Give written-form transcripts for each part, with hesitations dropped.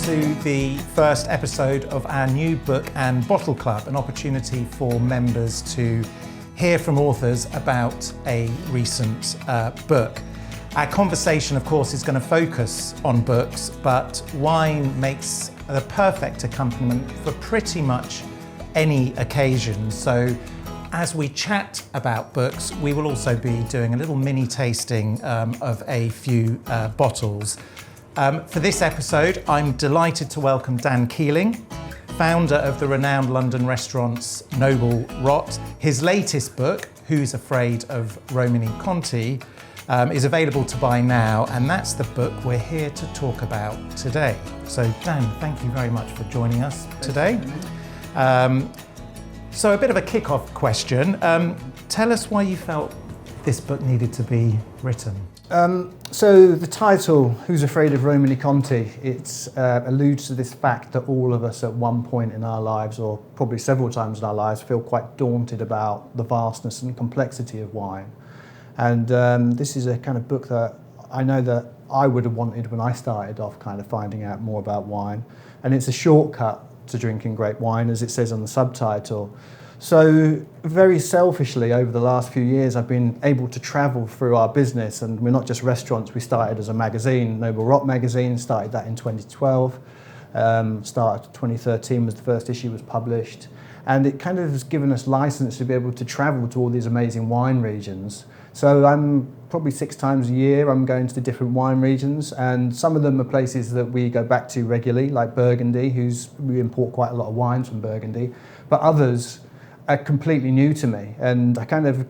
to the first episode of our new Book and Bottle Club, an opportunity for members to hear from authors about a recent book. Our conversation, of course, is going to focus on books, but wine makes the perfect accompaniment for pretty much any occasion. So as we chat about books, we will also be doing a little mini tasting of a few bottles. For this episode, I'm delighted to welcome Dan Keeling, founder of the renowned London restaurants Noble Rot. His latest book, Who's Afraid of Romanée Conti, is available to buy now, and that's the book we're here to talk about today. So Dan, thank you very much for joining us today. So a bit of a kick-off question. Tell us why you felt this book needed to be written. So the title, Who's Afraid of Romanée Conti, it alludes to this fact that all of us at one point in our lives, or probably several times in our lives, feel quite daunted about the vastness and complexity of wine. And this is a kind of book that I know that I would have wanted when I started off kind of finding out more about wine. And it's a shortcut to drinking great wine, as it says on the subtitle. So very selfishly, over the last few years, I've been able to travel through our business, and we're not just restaurants. We started as a magazine, Noble Rot magazine, started that in 2012. Started 2013 was the first issue was published. And it kind of has given us license to be able to travel to all these amazing wine regions. So I'm probably 6 times a year, I'm going to the different wine regions, and some of them are places that we go back to regularly, like Burgundy, we import quite a lot of wines from Burgundy, but others are completely new to me, and I kind of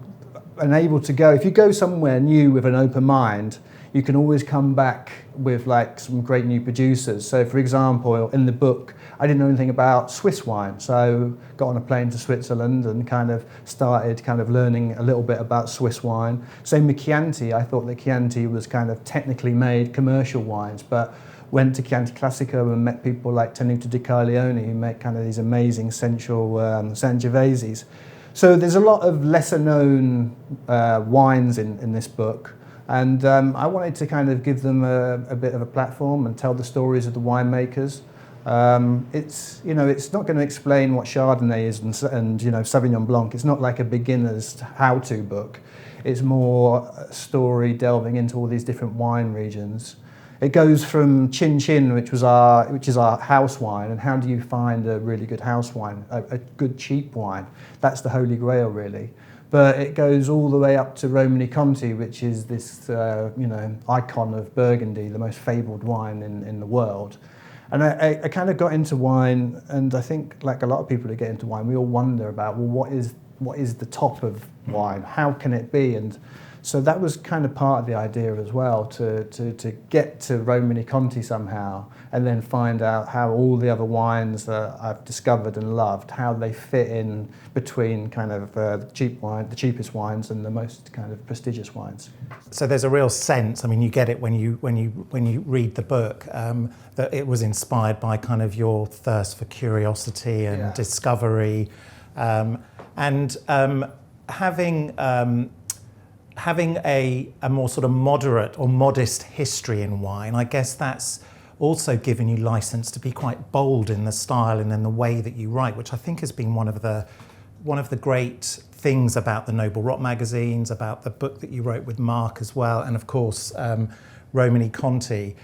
am able to go. If you go somewhere new with an open mind, you can always come back with like some great new producers. So for example, in the book, I didn't know anything about Swiss wine, so got on a plane to Switzerland and kind of started learning a little bit about Swiss wine. Same with Chianti. I thought that Chianti was kind of technically made commercial wines, but went to Chianti Classico and met people like Tenuta di Caglione who make kind of these amazing sensual Sangioveses. So there's a lot of lesser known wines in this book. And I wanted to kind of give them a bit of a platform and tell the stories of the winemakers. It's not going to explain what Chardonnay is and Sauvignon Blanc. It's not like a beginner's how-to book. It's more a story delving into all these different wine regions. It goes from Chin Chin, which is our house wine, and how do you find a really good house wine, a good cheap wine? That's the holy grail, really. But it goes all the way up to Romanée Conti, which is this icon of Burgundy, the most fabled wine in the world. And I kind of got into wine, and I think like a lot of people who get into wine, we all wonder about, well, what is the top of wine? How can it be? And so that was kind of part of the idea as well, to get to Romanée Conti somehow, and then find out how all the other wines that I've discovered and loved, how they fit in between kind of the cheapest wines and the most kind of prestigious wines. So there's a real sense, I mean, you get it when you read the book, that it was inspired by kind of your thirst for curiosity and discovery, and having a more sort of moderate or modest history in wine. I guess that's also given you license to be quite bold in the style and in the way that you write, which I think has been one of the great things about the Noble Rot magazines, about the book that you wrote with Mark as well, and of course Romanée Conti.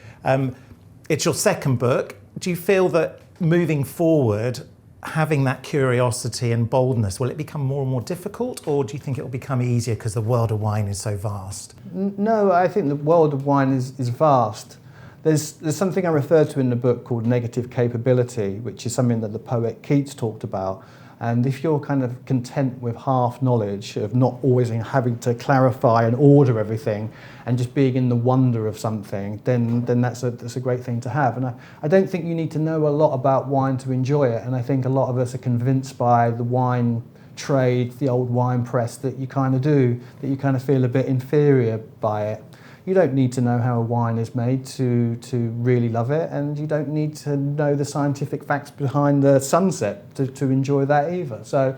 It's your second book. Do you feel that moving forward, having that curiosity and boldness, will it become more and more difficult, or do you think it will become easier because the world of wine is so vast? No, I think the world of wine is vast. There's something I refer to in the book called negative capability, which is something that the poet Keats talked about. And if you're kind of content with half knowledge, of not always having to clarify and order everything, and just being in the wonder of something, then that's a great thing to have. And I don't think you need to know a lot about wine to enjoy it. And I think a lot of us are convinced by the wine trade, the old wine press, that you kind of feel a bit inferior by it. You don't need to know how a wine is made to really love it, and you don't need to know the scientific facts behind the sunset to enjoy that either. So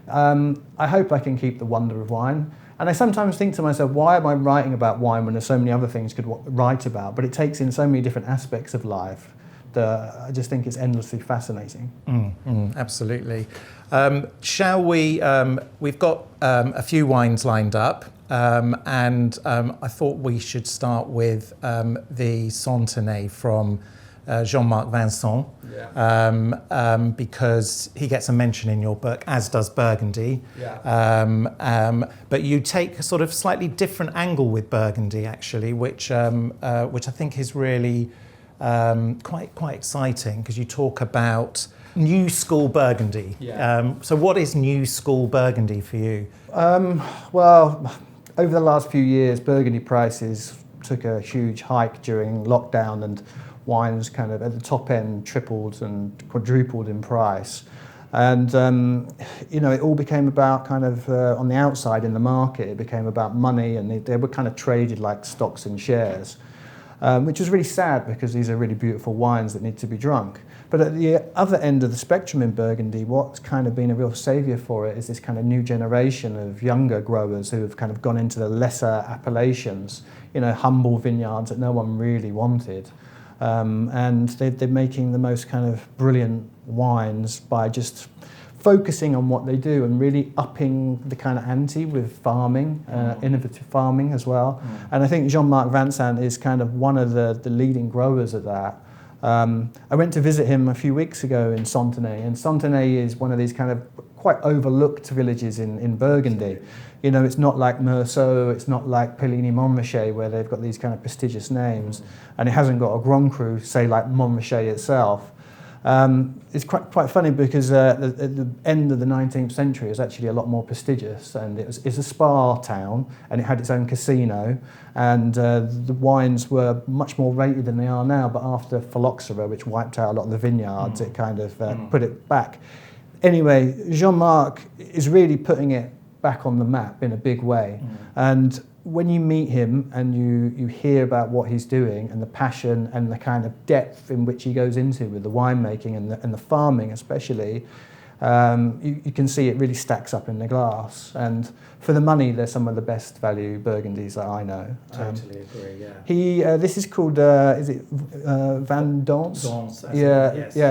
I hope I can keep the wonder of wine. And I sometimes think to myself, why am I writing about wine when there's so many other things I could write about? But it takes in so many different aspects of life. that I just think it's endlessly fascinating. Absolutely. Shall we? We've got a few wines lined up, and I thought we should start with the Centenay from Jean-Marc Vincent, because he gets a mention in your book, as does Burgundy. But you take a sort of slightly different angle with Burgundy, actually, which I think is really quite exciting, because you talk about new school Burgundy. So what is new school Burgundy for you? Well, over the last few years, Burgundy prices took a huge hike during lockdown, and wines kind of at the top end tripled and quadrupled in price. And, it all became about kind of, on the outside in the market, it became about money, and they were kind of traded like stocks and shares, which was really sad, because these are really beautiful wines that need to be drunk. But at the other end of the spectrum in Burgundy, what's kind of been a real saviour for it is this kind of new generation of younger growers who have kind of gone into the lesser appellations, humble vineyards that no one really wanted. And they're making the most kind of brilliant wines by just focusing on what they do and really upping the kind of ante with farming, innovative farming as well. And I think Jean-Marc Vincent is kind of one of the leading growers at that. I went to visit him a few weeks ago in Centenay, and Centenay is one of these kind of quite overlooked villages in Burgundy. It's not like Meursault, it's not like Pellini-Montrachet, where they've got these kind of prestigious names, and it hasn't got a Grand Cru, say, like Montrachet itself. It's quite funny, because at the end of the 19th century, it was actually a lot more prestigious, and it's a spa town, and it had its own casino, and the wines were much more rated than they are now, but after phylloxera, which wiped out a lot of the vineyards, it kind of put it back. Anyway, Jean-Marc is really putting it back on the map in a big way. And when you meet him and you hear about what he's doing, and the passion and the kind of depth in which he goes into with the winemaking and the farming especially, you can see it really stacks up in the glass. And for the money, they're some of the best value Burgundies that I know. Totally agree, This is called, is it Vendange?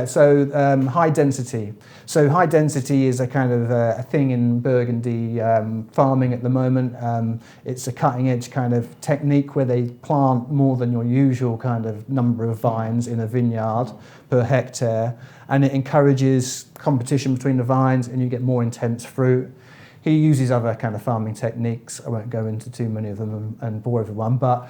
So high density. So high density is a kind of a thing in Burgundy farming at the moment. It's a cutting edge kind of technique where they plant more than your usual kind of number of vines in a vineyard per hectare, and it encourages competition between the vines, and you get more intense fruit. He uses other kind of farming techniques. I won't go into too many of them and bore everyone, but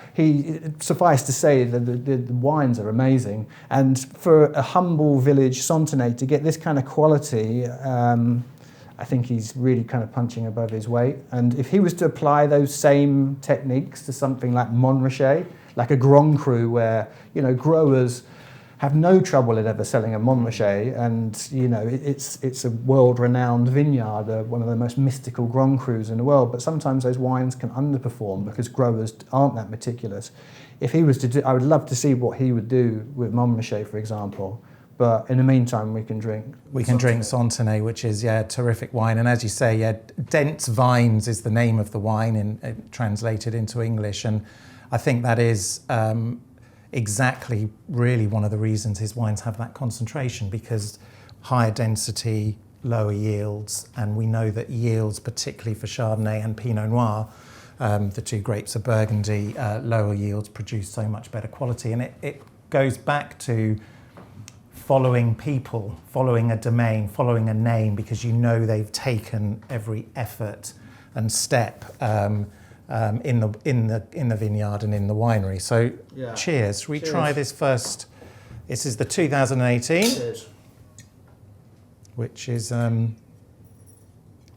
suffice to say that the wines are amazing. And for a humble village, Centenay, to get this kind of quality, I think he's really kind of punching above his weight. And if he was to apply those same techniques to something like Montrachet, like a Grand Cru, where growers have no trouble in ever selling a Montrachet, and it's a world-renowned vineyard, one of the most mystical Grand Crus in the world. But sometimes those wines can underperform because growers aren't that meticulous. If he was to do, I would love to see what he would do with Montrachet, for example. But in the meantime, we can drink. We can drink Centenay, which is terrific wine. And as you say, dense vines is the name of the wine, translated into English. And I think that is exactly really one of the reasons his wines have that concentration, because higher density, lower yields, and we know that yields, particularly for Chardonnay and Pinot Noir, the two grapes of Burgundy, lower yields produce so much better quality. And it goes back to following people, following a domain, following a name, because they've taken every effort and step in the vineyard and in the winery. So, cheers. Shall we try this first? This is the 2018, cheers. Which is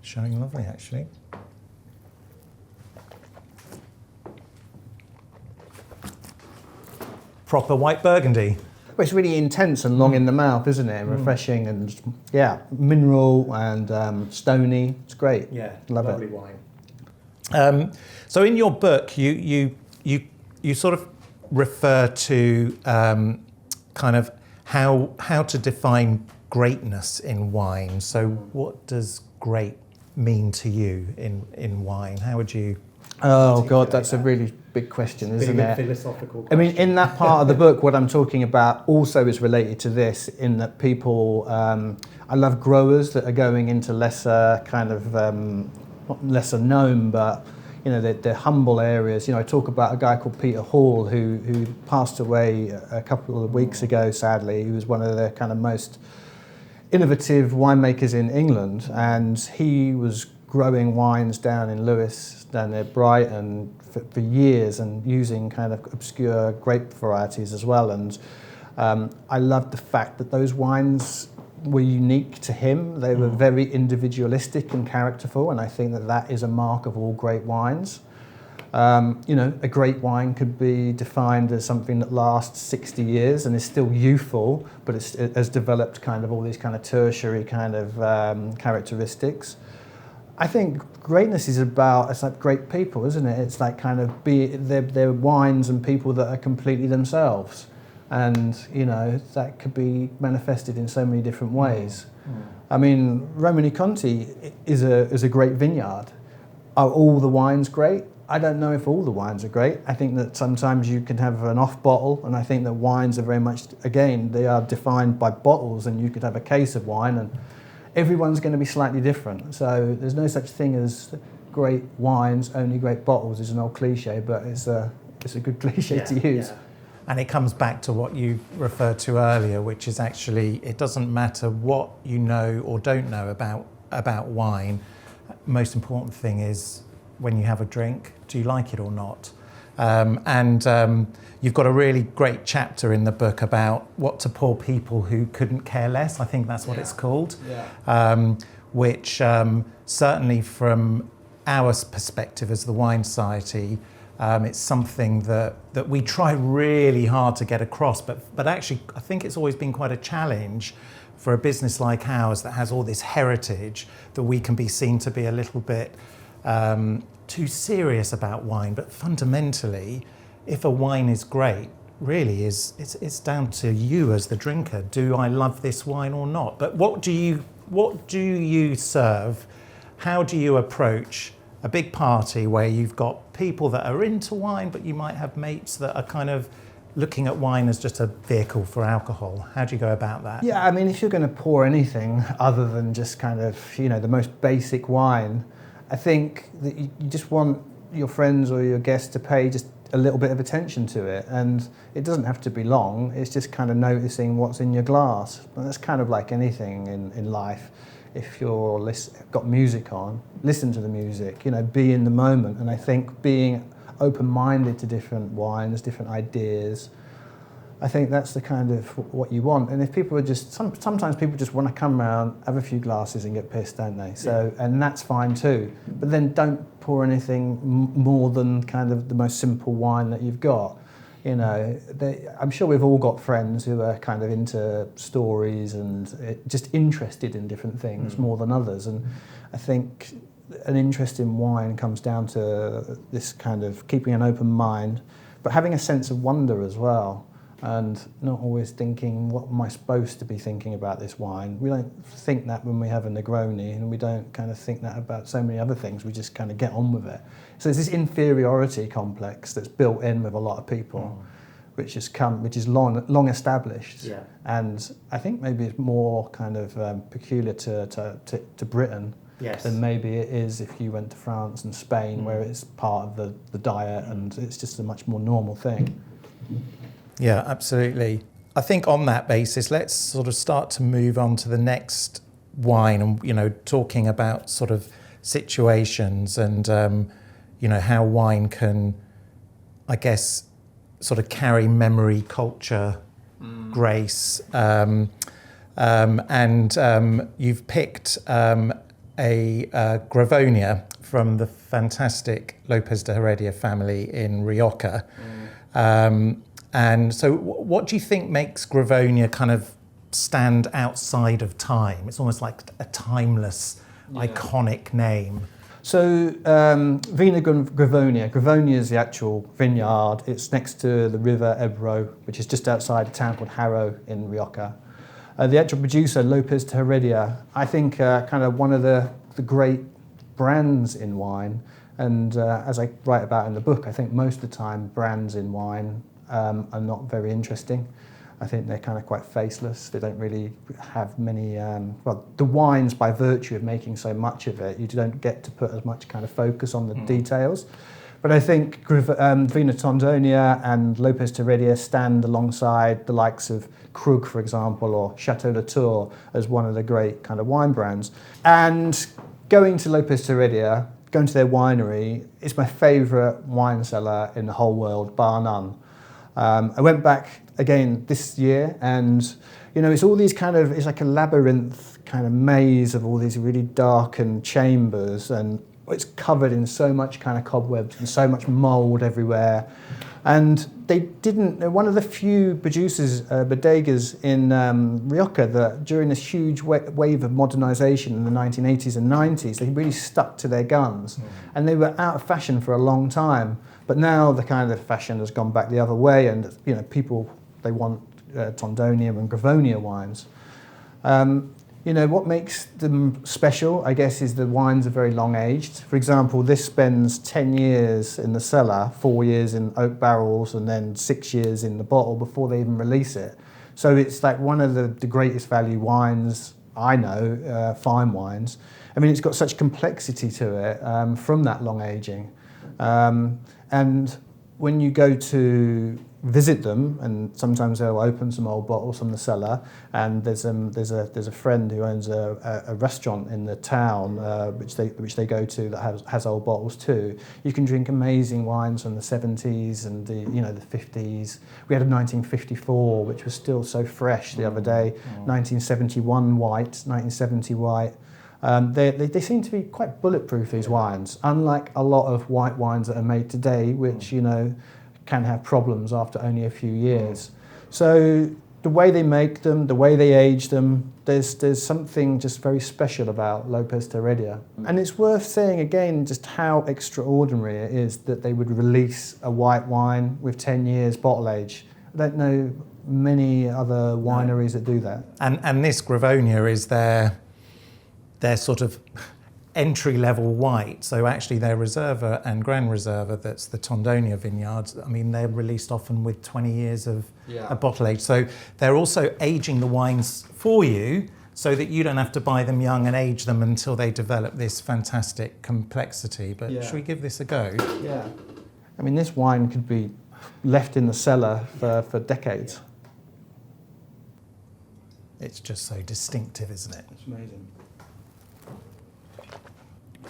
showing lovely, actually. Proper white Burgundy. Well, it's really intense and long in the mouth, isn't it? And refreshing, and mineral and stony. It's great. Yeah, lovely wine. So in your book, you sort of refer to kind of how to define greatness in wine. So what does great mean to you in wine? How would you? Oh God, that's a really big question, isn't it? Philosophical question. I mean, in that part of the book, what I'm talking about also is related to this, in that people, I love growers that are going into lesser kind of, not lesser known, but they're humble areas. I talk about a guy called Peter Hall who passed away a couple of weeks ago, sadly. He was one of the kind of most innovative winemakers in England, and he was growing wines down in Lewis, down near Brighton, for years, and using kind of obscure grape varieties as well. And I loved the fact that those wines were unique to him. They were very individualistic and characterful, and I think that is a mark of all great wines. A great wine could be defined as something that lasts 60 years and is still youthful, but it has developed kind of all these kind of tertiary kind of characteristics. I think greatness is it's like great people, isn't it? It's like kind of they're wines and people that are completely themselves. And, that could be manifested in so many different ways. I mean, Romanée Conti is a great vineyard. Are all the wines great? I don't know if all the wines are great. I think that sometimes you can have an off bottle, and I think that wines are very much, again, they are defined by bottles, and you could have a case of wine, and everyone's going to be slightly different. So there's no such thing as great wines, only great bottles is an old cliche, but it's a good cliche to use. Yeah. And it comes back to what you referred to earlier, which is actually, it doesn't matter what you know or don't know about wine. Most important thing is, when you have a drink, do you like it or not? You've got a really great chapter in the book about what to pour people who couldn't care less. I think that's what it's called. Yeah. Which certainly from our perspective as the Wine Society, it's something that we try really hard to get across, but actually I think it's always been quite a challenge for a business like ours that has all this heritage, that we can be seen to be a little bit too serious about wine. But fundamentally, if a wine is great, really it's down to you as the drinker. Do I love this wine or not? But what do you serve? How do you approach a big party where you've got people that are into wine, but you might have mates that are kind of looking at wine as just a vehicle for alcohol? How do you go about that? Yeah, I mean, if you're going to pour anything other than just kind of, the most basic wine, I think that you just want your friends or your guests to pay just a little bit of attention to it. And it doesn't have to be long, it's just kind of noticing what's in your glass. And that's kind of like anything in life. If you're got music on, listen to the music, be in the moment. And I think being open-minded to different wines, different ideas, I think that's the kind of what you want. And if people are just, sometimes people just want to come around, have a few glasses and get pissed, don't they? So, and that's fine too. But then don't pour anything more than kind of the most simple wine that you've got. I'm sure we've all got friends who are kind of into stories and just interested in different things more than others. And I think an interest in wine comes down to this kind of keeping an open mind, but having a sense of wonder as well. And not always thinking, what am I supposed to be thinking about this wine? We don't think that when we have a Negroni, and we don't kind of think that about so many other things. We just kind of get on with it. So there's this inferiority complex that's built in with a lot of people, which is long established. Yeah. And I think maybe it's more kind of peculiar to Britain. Yes. Than maybe it is if you went to France and Spain, where it's part of the diet and it's just a much more normal thing. Yeah, absolutely. I think on that basis, let's sort of start to move on to the next wine and, talking about sort of situations and, how wine can, I guess, sort of carry memory, culture, grace. You've picked a Gravonia from the fantastic Lopez de Heredia family in Rioja. And so what do you think makes Gravonia kind of stand outside of time? It's almost like a timeless, iconic name. So Vina Gravonia. Gravonia is the actual vineyard. It's next to the river Ebro, which is just outside a town called Haro in Rioja. The actual producer, Lopez de Heredia, I think kind of one of the great brands in wine. And as I write about in the book, I think most of the time brands in wine are not very interesting. I think they're kind of quite faceless. They don't really have many, well, the wines, by virtue of making so much of it, you don't get to put as much kind of focus on the details. But I think Vina Tondonia and Lopez Teredia stand alongside the likes of Krug, for example, or Chateau Latour as one of the great kind of wine brands. And going to Lopez Teredia, going to their winery, is my favourite wine cellar in the whole world, bar none. I went back again this year, and it's all these it's like a labyrinth kind of maze of all these really darkened chambers, and it's covered in so much kind of cobwebs and so much mould everywhere. And they're one of the few producers, bodegas in Rioja, that during this huge wave of modernisation in the 1980s and 90s, they really stuck to their guns. And they were out of fashion for a long time. But now the kind of fashion has gone back the other way, and people, they want Tondonia and Gravonia wines. What makes them special, I guess, is the wines are very long aged. For example, this spends 10 years in the cellar, 4 years in oak barrels, and then 6 years in the bottle before they even release it. So it's like one of the greatest value wines I know, fine wines. I mean, it's got such complexity to it from that long aging. And when you go to visit them, and sometimes they'll open some old bottles from the cellar, and there's a friend who owns a restaurant in the town which they go to that has old bottles too. You can drink amazing wines from the 70s and the 50s. We had a 1954 which was still so fresh the other day. 1971 white, 1970 white. They seem to be quite bulletproof, these wines, unlike a lot of white wines that are made today, which can have problems after only a few years. So the way they make them, the way they age them, there's something just very special about Lopez Teredia. And it's worth saying again just how extraordinary it is that they would release a white wine with 10 years bottle age. I don't know many other wineries that do that. And this Gravonia is their sort of entry-level white. So actually their Reserva and Grand Reserva, that's the Tondonia vineyards, I mean, they're released often with 20 years of a bottle age. So they're also aging the wines for you so that you don't have to buy them young and age them until they develop this fantastic complexity. But should we give this a go? Yeah. I mean, this wine could be left in the cellar for decades. It's just so distinctive, isn't it? It's amazing.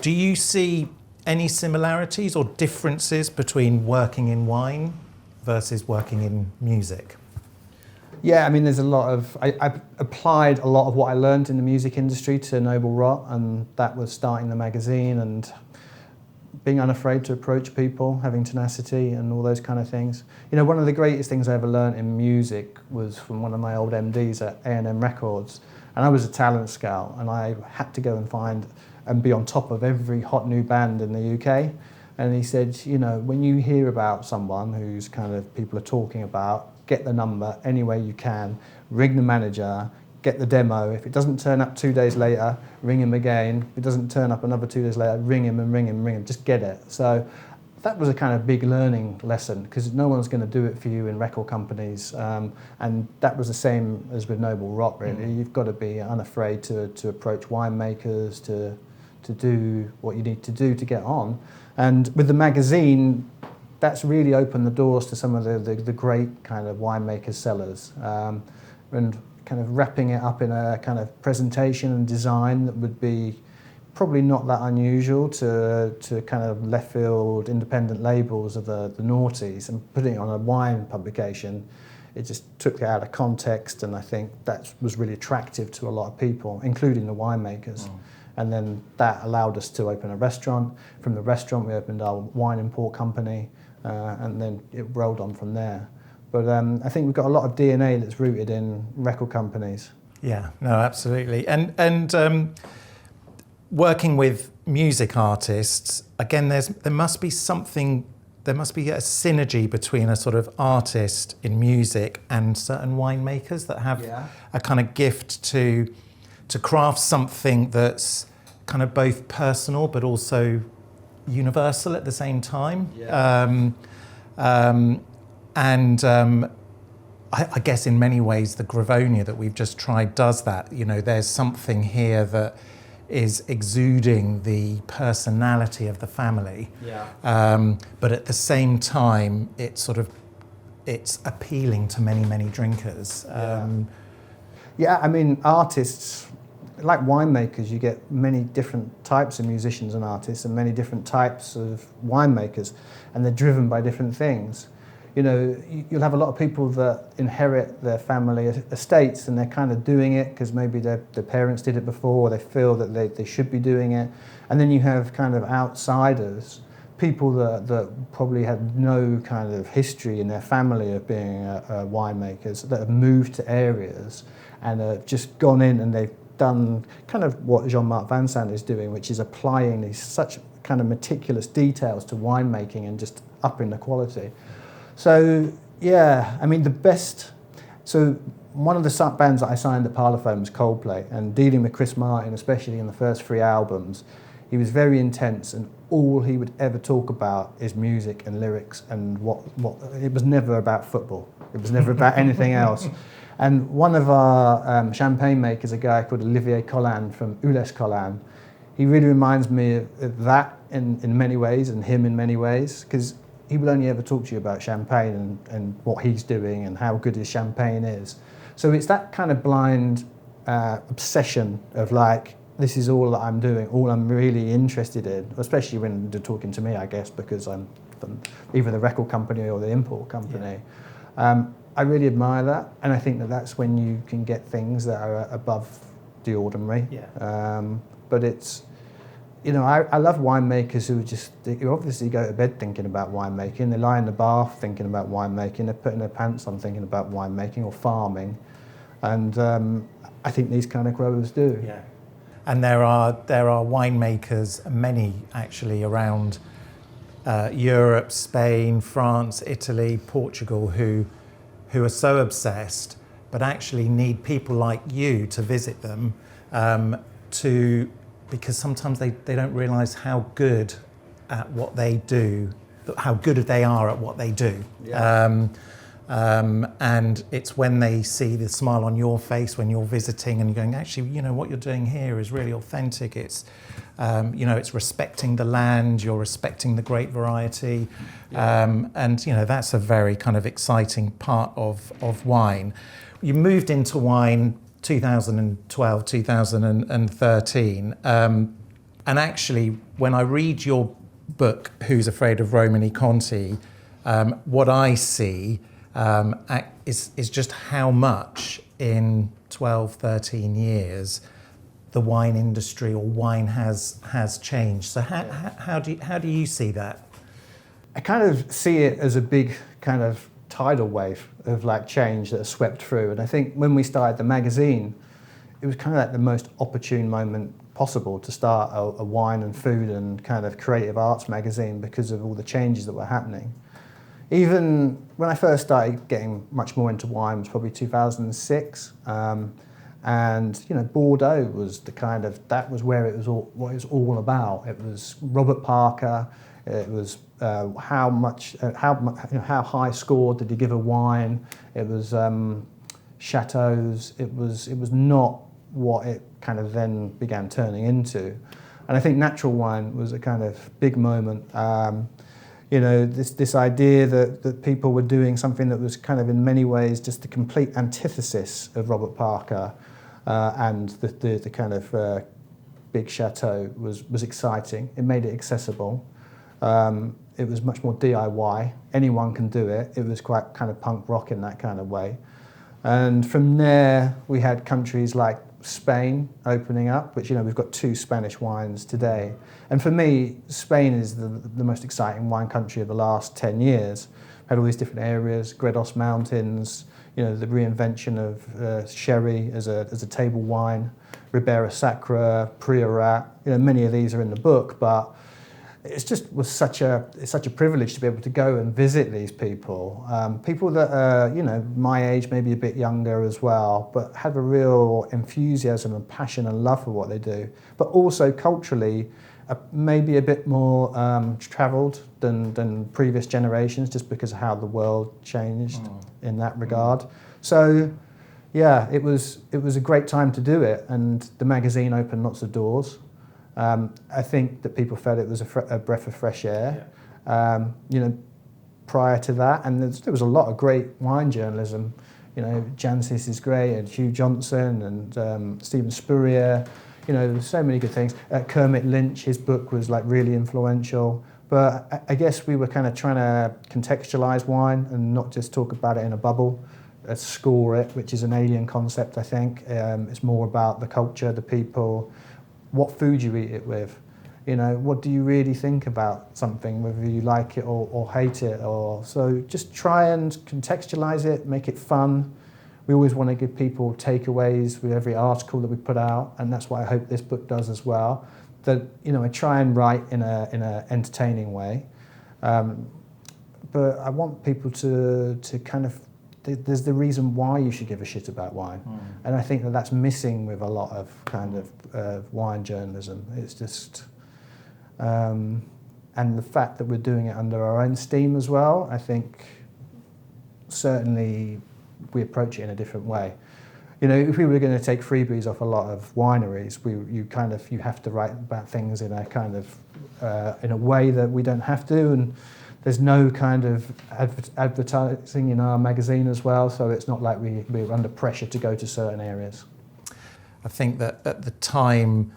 Do you see any similarities or differences between working in wine versus working in music? Yeah, I mean, there's a lot of... I applied a lot of what I learned in the music industry to Noble Rot, and that was starting the magazine and being unafraid to approach people, having tenacity and all those kind of things. One of the greatest things I ever learned in music was from one of my old MDs at A&M Records, and I was a talent scout, and I had to go and find and be on top of every hot new band in the UK. And he said, when you hear about someone who's kind of people are talking about, get the number any way you can, ring the manager, get the demo. If it doesn't turn up 2 days later, ring him again. If it doesn't turn up another 2 days later, ring him and ring him and ring him. Just get it. So that was a kind of big learning lesson, because no one's going to do it for you in record companies. And that was the same as with Noble Rot, really. You've got to be unafraid to approach winemakers, to do what you need to do to get on. And with the magazine, that's really opened the doors to some of the great kind of winemakers, cellars, and kind of wrapping it up in a kind of presentation and design that would be probably not that unusual to kind of left field independent labels of the noughties, and putting it on a wine publication. It just took it out of context, and I think that was really attractive to a lot of people, including the winemakers. And then that allowed us to open a restaurant. From the restaurant, we opened our wine import company, and then it rolled on from there. But I think we've got a lot of DNA that's rooted in record companies. Yeah, no, absolutely. And working with music artists, again, there must be a synergy between a sort of artist in music and certain winemakers that have a kind of gift to craft something that's kind of both personal but also universal at the same time. Yeah. I guess in many ways the Gravonia that we've just tried does that. You know, there's something here that is exuding the personality of the family. Yeah. But at the same time, it's appealing to many, many drinkers. Yeah, I mean, artists, like winemakers, you get many different types of musicians and artists and many different types of winemakers, and they're driven by different things. You know, you'll have a lot of people that inherit their family estates and they're kind of doing it because maybe their parents did it before, or they feel that they should be doing it. And then you have kind of outsiders, people that probably had no kind of history in their family of being winemakers, that have moved to areas and have just gone in and they've done kind of what Jean-Marc Vincent is doing, which is applying these such kind of meticulous details to winemaking and just upping the quality. So yeah, I mean so one of the bands that I signed at Parlophone was Coldplay, and dealing with Chris Martin, especially in the first 3 albums, he was very intense, and all he would ever talk about is music and lyrics, and what it was never about football. It was never about anything else. And one of our champagne makers, a guy called Olivier Collan from Ules Collan, he really reminds me of that in many ways, and him in many ways, because he will only ever talk to you about champagne and what he's doing and how good his champagne is. So it's that kind of blind obsession of like, this is all that I'm doing, all I'm really interested in, especially when they're talking to me, I guess, because I'm from either the record company or the import company. Yeah. I really admire that, and I think that that's when you can get things that are above the ordinary. Yeah. But it's, you know, I love winemakers who obviously go to bed thinking about winemaking, they lie in the bath thinking about winemaking, they're putting their pants on thinking about winemaking or farming, and I think these kind of growers do. Yeah. And there are winemakers, many actually, around Europe, Spain, France, Italy, Portugal, who are so obsessed, but actually need people like you to visit them, because sometimes they don't realise how good at what they do, how good they are at what they do. Yeah. And it's when they see the smile on your face when you're visiting and you're going, actually, you know, what you're doing here is really authentic. It's, you know, it's respecting the land, you're respecting the grape variety. Yeah. And, you know, that's a very kind of exciting part of wine. You moved into wine 2012, 2013. And actually, when I read your book, Who's Afraid of Romanée Conti, what I see is just how much in 12, 13 years the wine industry or wine has changed. So how do you see that? I kind of see it as a big kind of tidal wave of like change that has swept through. And I think when we started the magazine, it was kind of like the most opportune moment possible to start a wine and food and kind of creative arts magazine because of all the changes that were happening. Even when I first started getting much more into wine was probably 2006. And you know, Bordeaux was that was where it was all, what it was all about. It was Robert Parker. It was how high score did you give a wine? It was chateaus. It was not what it kind of then began turning into. And I think natural wine was a kind of big moment. You know, this idea that people were doing something that was kind of in many ways just the complete antithesis of Robert Parker, and the kind of big chateau was exciting. It made it accessible. It was much more DIY. Anyone can do it. It was quite kind of punk rock in that kind of way. And from there, we had countries like Spain opening up, which, you know, we've got 2 Spanish wines today. And for me, Spain is the most exciting wine country of the last 10 years. Had all these different areas, Gredos Mountains, you know, the reinvention of sherry as a table wine, Ribera Sacra, Priorat. You know, many of these are in the book, but it's such a privilege to be able to go and visit these people, people that are, you know, my age, maybe a bit younger as well, but have a real enthusiasm and passion and love for what they do, but also culturally maybe a bit more travelled than previous generations, just because of how the world changed in that regard. So, yeah, it was a great time to do it, and the magazine opened lots of doors. I think that people felt it was a breath of fresh air. Yeah. Prior to that, and there was a lot of great wine journalism. Jancis is great, and Hugh Johnson, and Stephen Spurrier. There's so many good things. Kermit Lynch, his book was like really influential. But I guess we were kind of trying to contextualize wine and not just talk about it in a bubble, score it, which is an alien concept, I think. It's more about the culture, the people, what food you eat it with. What do you really think about something, whether you like it or hate it? So just try and contextualize it, make it fun. We always want to give people takeaways with every article that we put out, and that's what I hope this book does as well. That I try and write in a entertaining way, but I want people to kind of. There's the reason why you should give a shit about wine, and I think that's missing with a lot of kind of wine journalism. It's just, and the fact that we're doing it under our own steam as well. I think certainly we approach it in a different way. If we were going to take freebies off a lot of wineries, you have to write about things in a kind of in a way that we don't have to, and there's no kind of advertising in our magazine as well, so it's not like we're under pressure to go to certain areas. I think that at the time,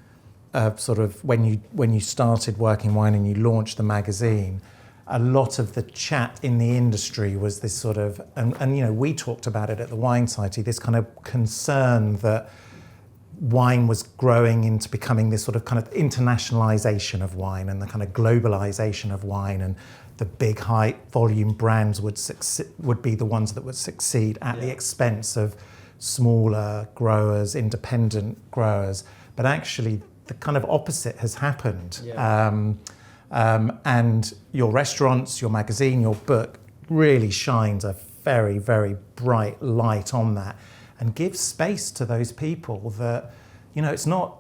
sort of when you started working wine and you launched the magazine, a lot of the chat in the industry was this sort of, and we talked about it at the Wine Society, this kind of concern that wine was growing into becoming this sort of kind of internationalization of wine and the kind of globalization of wine, and the big high volume brands would be the ones that would succeed at the expense of smaller growers, independent growers. But actually the kind of opposite has happened. And your restaurants, your magazine, your book really shines a very, very bright light on that and gives space to those people that, it's not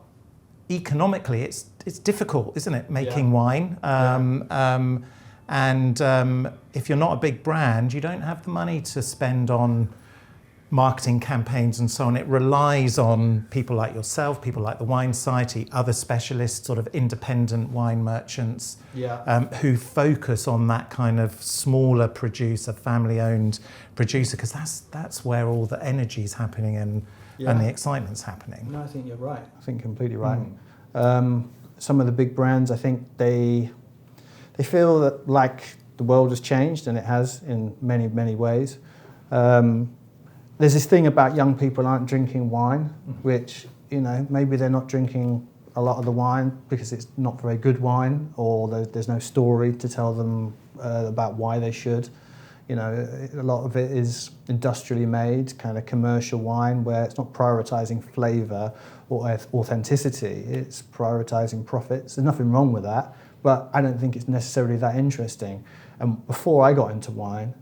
economically, it's difficult, isn't it, making wine? And if you're not a big brand, you don't have the money to spend on marketing campaigns and so on. It relies on people like yourself, people like the Wine Society, other specialists, sort of independent wine merchants who focus on that kind of smaller producer, family-owned producer, because that's where all the energy's happening and the excitement's happening. No, I think you're right. I think completely right. Some of the big brands, I think they feel that like the world has changed, and it has in many, many ways. There's this thing about young people aren't drinking wine, which, maybe they're not drinking a lot of the wine because it's not very good wine, or there's no story to tell them about why they should. A lot of it is industrially made, kind of commercial wine, where it's not prioritizing flavor or authenticity, it's prioritizing profits. There's nothing wrong with that, but I don't think it's necessarily that interesting. And before I got into wine,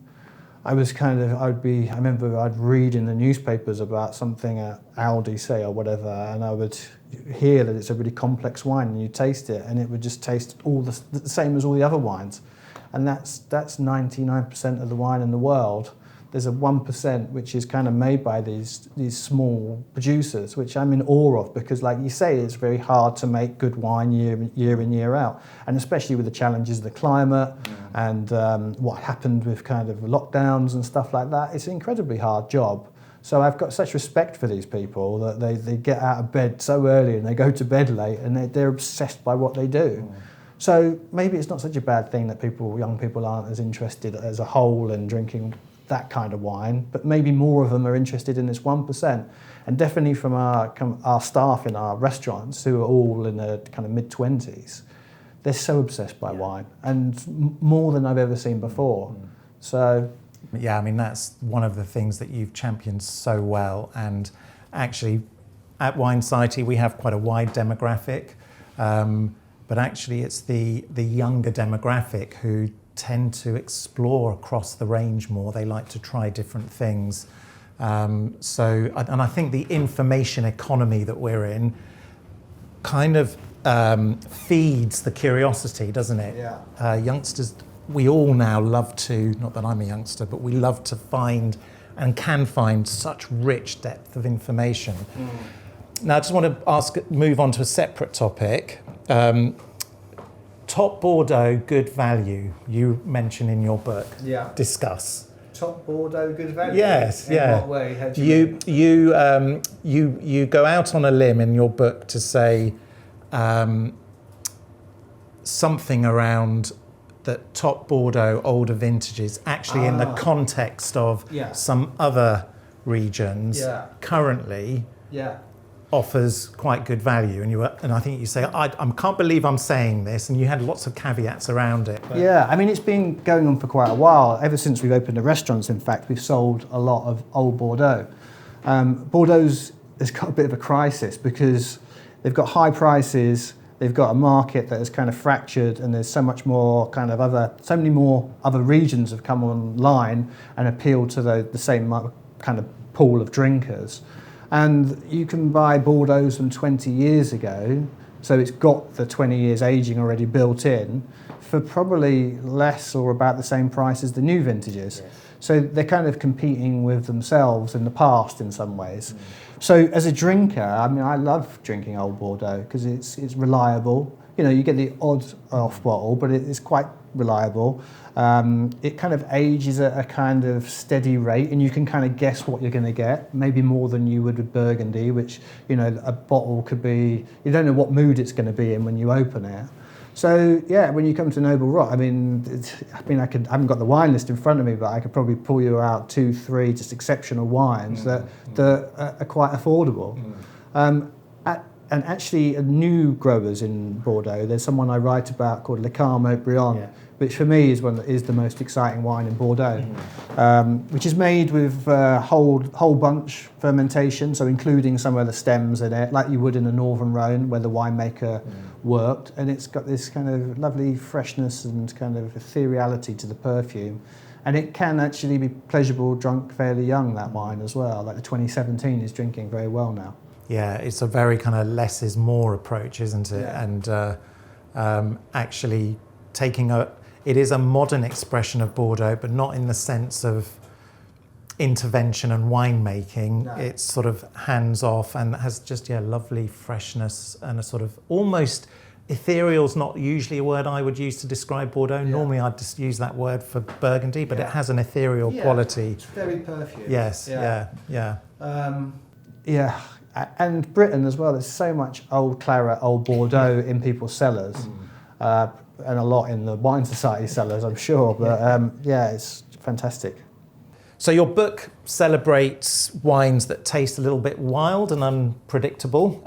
I remember I'd read in the newspapers about something at Aldi, say, or whatever, and I would hear that it's a really complex wine, and you taste it, and it would just taste all the same as all the other wines. And that's 99% of the wine in the world. There's a 1% which is kind of made by these small producers, which I'm in awe of, because like you say, it's very hard to make good wine year in, year out. And especially with the challenges of the climate and what happened with kind of lockdowns and stuff like that, it's an incredibly hard job. So I've got such respect for these people that they get out of bed so early and they go to bed late, and they're obsessed by what they do. So maybe it's not such a bad thing that young people aren't as interested as a whole in drinking that kind of wine, but maybe more of them are interested in this 1%. And definitely from our staff in our restaurants, who are all in their kind of mid-20s, they're so obsessed by wine, and more than I've ever seen before. So yeah, I mean, that's one of the things that you've championed so well. And actually at Wine Society we have quite a wide demographic, but actually it's the younger demographic who tend to explore across the range more. They like to try different things. And I think the information economy that we're in kind of feeds the curiosity, doesn't it? Yeah. Youngsters, we all now love to, not that I'm a youngster, but we love to find and can find such rich depth of information. Now, I just want to move on to a separate topic. Top Bordeaux, good value, you mention in your book. Yeah. Discuss. Top Bordeaux, good value? Yes, in yeah. what way? How do you you go out on a limb in your book to say something around that Top Bordeaux older vintages, actually in the context of some other regions, currently offers quite good value. And I think you say, I can't believe I'm saying this, and you had lots of caveats around it. But. Yeah, I mean, it's been going on for quite a while. Ever since we've opened the restaurants, in fact, we've sold a lot of old Bordeaux. Bordeaux's has got a bit of a crisis because they've got high prices, they've got a market that is kind of fractured, and there's so many more other regions have come online and appeal to the same kind of pool of drinkers. And you can buy Bordeaux from 20 years ago, so it's got the 20 years aging already built in, for probably less or about the same price as the new vintages. Yes. So they're kind of competing with themselves in the past in some ways. So as a drinker, I mean, I love drinking old Bordeaux because it's reliable. You know, you get the odd off bottle, but it's quite reliable. It kind of ages at a kind of steady rate, and you can kind of guess what you're going to get, maybe more than you would with Burgundy, which, you know, a bottle could be, you don't know what mood it's going to be in when you open it. So yeah, when you come to Noble Rot, I haven't got the wine list in front of me, but I could probably pull you out 2, 3 just exceptional wines that are quite affordable. And actually, new growers in Bordeaux, there's someone I write about called Ep.1, which for me is the most exciting wine in Bordeaux, which is made with whole bunch fermentation, so including some of the stems in it, like you would in a Northern Rhone where the winemaker worked, and it's got this kind of lovely freshness and kind of ethereality to the perfume. And it can actually be pleasurable drunk fairly young, that wine as well. Like the 2017 is drinking very well now. Yeah, it's a very kind of less is more approach, isn't it? Yeah. And actually it is a modern expression of Bordeaux, but not in the sense of intervention and winemaking. No. It's sort of hands off and has just lovely freshness and a sort of almost ethereal's not usually a word I would use to describe Bordeaux. Yeah. Normally I'd just use that word for Burgundy, but it has an ethereal quality. It's very perfumed. Yes, yeah. And Britain as well, there's so much old Claret, old Bordeaux in people's cellars, and a lot in the Wine Society cellars, I'm sure, but it's fantastic. So your book celebrates wines that taste a little bit wild and unpredictable,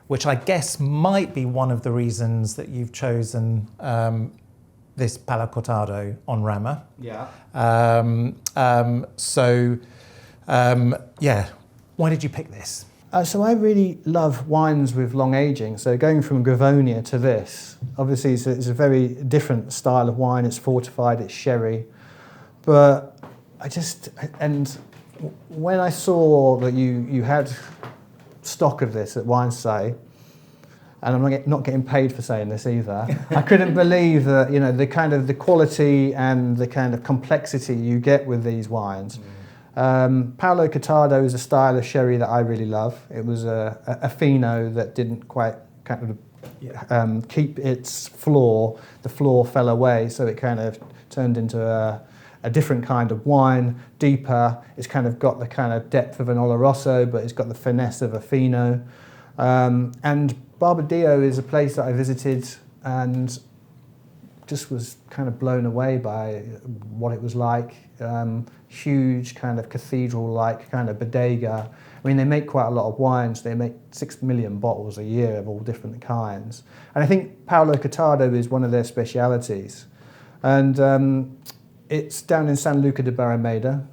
which I guess might be one of the reasons that you've chosen this Palo Cortado on Rama. Yeah. Why did you pick this? So I really love wines with long aging. So going from Gravonia to this, obviously it's a very different style of wine. It's fortified, it's sherry. But when I saw that you had stock of this at Wine Society, and I'm not getting paid for saying this either, I couldn't believe that, you know, the kind of the quality and the kind of complexity you get with these wines. Palo Cortado is a style of sherry that I really love. It was a Fino that didn't quite kind of keep its floor. The floor fell away, so it kind of turned into a different kind of wine, deeper. It's kind of got the kind of depth of an Oloroso, but it's got the finesse of a Fino. And Barbadillo is a place that I visited and just was kind of blown away by what it was like. Huge kind of cathedral-like kind of bodega. I mean, they make quite a lot of wines. They make 6 million bottles a year of all different kinds. And I think Palo Cortado is one of their specialities. And it's down in San Luca de Barrameda,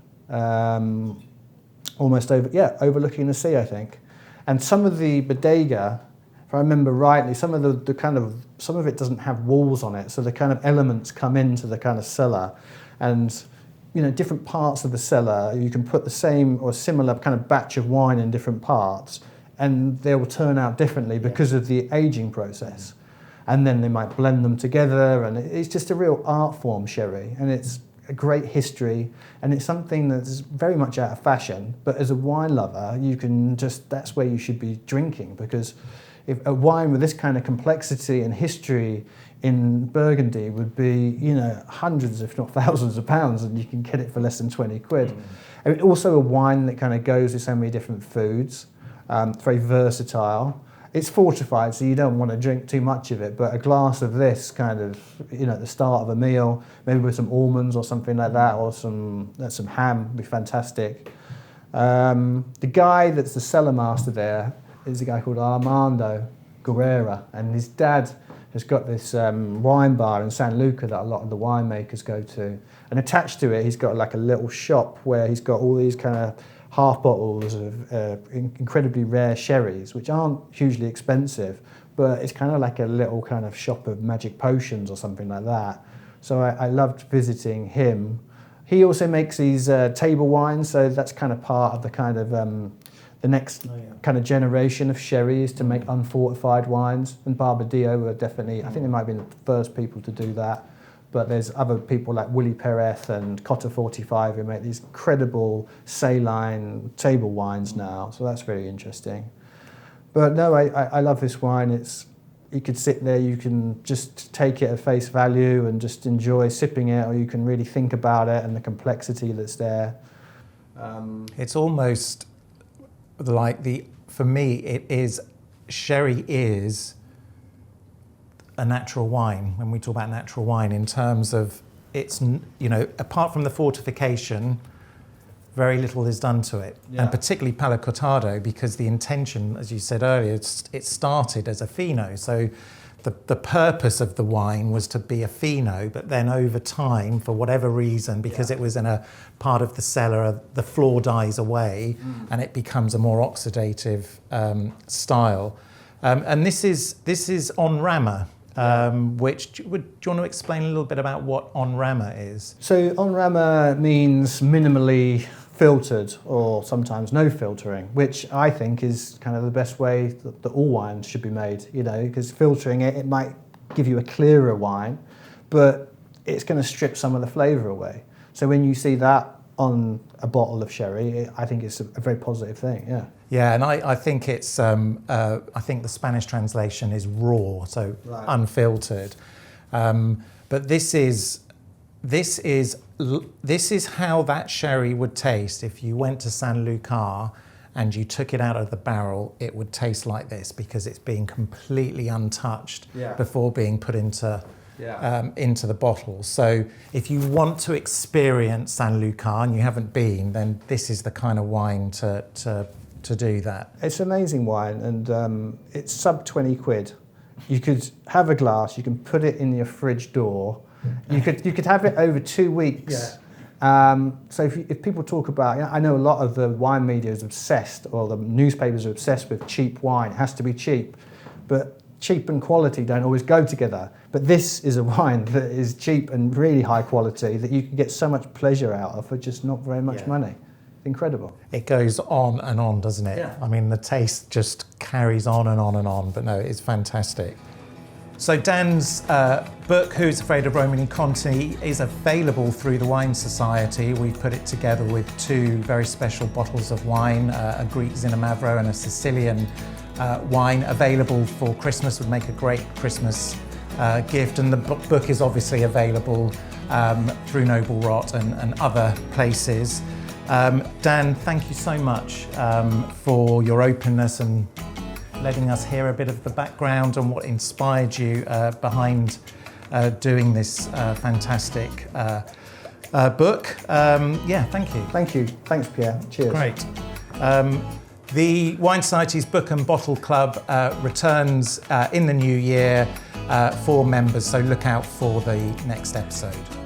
overlooking the sea, I think. And some of the bodega, if I remember rightly, some of it doesn't have walls on it, so the kind of elements come into the kind of cellar, and you know, different parts of the cellar, you can put the same or similar kind of batch of wine in different parts, and they will turn out differently because of the aging process. And then they might blend them together, and it's just a real art form, sherry, and it's a great history, and it's something that's very much out of fashion, but as a wine lover, that's where you should be drinking, because if a wine with this kind of complexity and history in Burgundy would be, hundreds if not thousands of pounds, and you can get it for less than 20 quid. And also a wine that kind of goes with so many different foods. It's very versatile. It's fortified, so you don't want to drink too much of it, but a glass of this kind of, at the start of a meal, maybe with some almonds or something like that, or some ham would be fantastic. The guy that's the cellar master there is a guy called Armando Guerrera, and his dad has got this wine bar in San Luca that a lot of the winemakers go to. And attached to it, he's got like a little shop where he's got all these kind of half bottles of incredibly rare sherries, which aren't hugely expensive, but it's kind of like a little kind of shop of magic potions or something like that. So I loved visiting him. He also makes these table wines, so that's kind of part of the kind of the next kind of generation of sherries to make unfortified wines. And Barbadillo were definitely, I think they might have been the first people to do that. But there's other people like Willy Perez and Cotta 45 who make these incredible saline table wines now. So that's very interesting. But no, I love this wine. You could sit there, you can just take it at face value and just enjoy sipping it, or you can really think about it and the complexity that's there. It's almost like for me, sherry is a natural wine. When we talk about natural wine, in terms of it's, apart from the fortification, very little is done to it. And particularly Palo Cortado, because the intention, as you said earlier, it started as a fino. So the purpose of the wine was to be a fino, but then over time, for whatever reason, because it was in a part of the cellar, the floor dies away and it becomes a more oxidative style. And this is on Rama. Which do you want to explain a little bit about what on Rama is? So on Rama means minimally filtered, or sometimes no filtering, which I think is kind of the best way that all wines should be made, because filtering it might give you a clearer wine, but it's going to strip some of the flavour away. So when you see that on a bottle of sherry, I think it's a very positive thing, Yeah, and I think it's, I think the Spanish translation is raw, so unfiltered. But this is how that sherry would taste if you went to San Lucar and you took it out of the barrel. It would taste like this, because it's being completely untouched before being put into the bottle. So if you want to experience San Lucar and you haven't been, then this is the kind of wine to do that. It's an amazing wine, and it's sub 20 quid. You could have a glass, you can put it in your fridge door, you could have it over 2 weeks. So if people talk about, I know a lot of the wine media is obsessed, or the newspapers are obsessed with cheap wine. It has to be cheap, but cheap and quality don't always go together. But this is a wine that is cheap and really high quality, that you can get so much pleasure out of for just not very much money. Incredible. It goes on and on, doesn't it? I mean, the taste just carries on and on and on, but no, it's fantastic. So Dan's book, Who's Afraid of Romanée Conti, is available through the Wine Society. We've put it together with two very special bottles of wine, a Greek Zinamavro and a Sicilian wine, available for Christmas. Would make a great Christmas gift. And the book is obviously available through Noble Rot and other places. Dan, thank you so much for your openness and letting us hear a bit of the background and what inspired you behind doing this fantastic book. Thank you. Thank you. Thanks, Pierre. Cheers. Great. The Wine Society's Book and Bottle Club returns in the new year for members, so look out for the next episode.